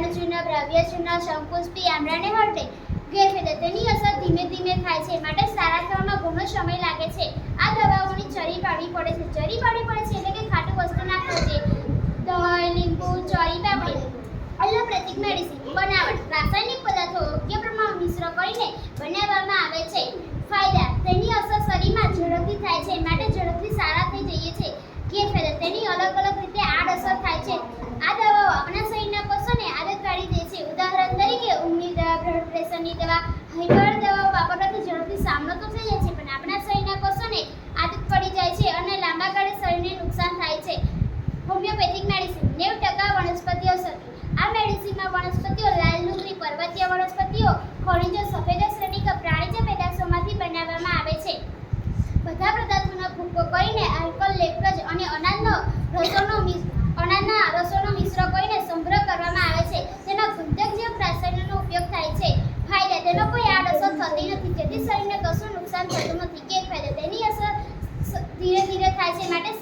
જીવાણુચૂર્ણ, દ્રવ્યચૂર્ણ, શંકુસ્પી, આમળાને હળદે. ગેરફાયદા તેની અસર ધીમે ધીમે થાય છે, માટે સારા થવામાં ઘણો સમય લાગે છે. આ દવાઓની ચરી પાડવી પડે છે. ચરી પાડવી પડે છે એટલે કે ખાટું વસ્તુ નાખવું છે. દહીં, લીંબુ, ચરી પાપડી. એલોપેથિક મેડિસિન બનાવટ રાસાયણિક પદાર્થો યોગ્ય પ્રમાણમાં મિશ્ર કરીને બનાવવામાં આવે છે. ફાયદા તેની અસર શરીરમાં ઝડપથી થાય છે, માટે ઝડપથી સારા થઈ જઈએ છે. ગેરફાયદા તેની અલગ અલગ રીતે આડઅસર થાય છે. આ દવાઓ આપણા શરીરના કોષોને આદત પાડી દે છે. ઉદાહરણ તરીકે ઊંઘની દવા, બ્લડ પ્રેશરની દવા, હાઈપર દવાઓ વાપરવાથી ઝડપથી સામનો તો થઈ જાય છે, પણ આપણા શરીરના કોષોને આદત પડી જાય છે અને લાંબા ગાળે શરીરને નુકસાન થાય છે. હોમિયોપેથિક મેડિસિન 90% વનસ્પતિ ઔષધિ. આ મેડિસિનમાં વનસ્પતિઓ, લાલ ડુંગળી, પર્વતીય વનસ્પતિઓ, ખનિજો, સફેદ શ્રેણીક પ્રાણીજ પેદાશોમાંથી બનાવવામાં આવે છે. બધા પદાર્થોનો ભૂકો કરીને આલ્કોહોલ, લેક્ટોઝ અને અનાજના રસોનો મિશ્ર કરીને સંગ્રહ કરવામાં આવે છે. તેમાં ગંધકજનક રસાયણોનો ઉપયોગ થાય છે. ફાયદા તેનો કોઈ આડઅસર થતી નથી, જેથી શરીરને કશું નુકસાન થતું નથી. ગેરફાયદા તેની અસર ધીરે ધીરે થાય છે, માટે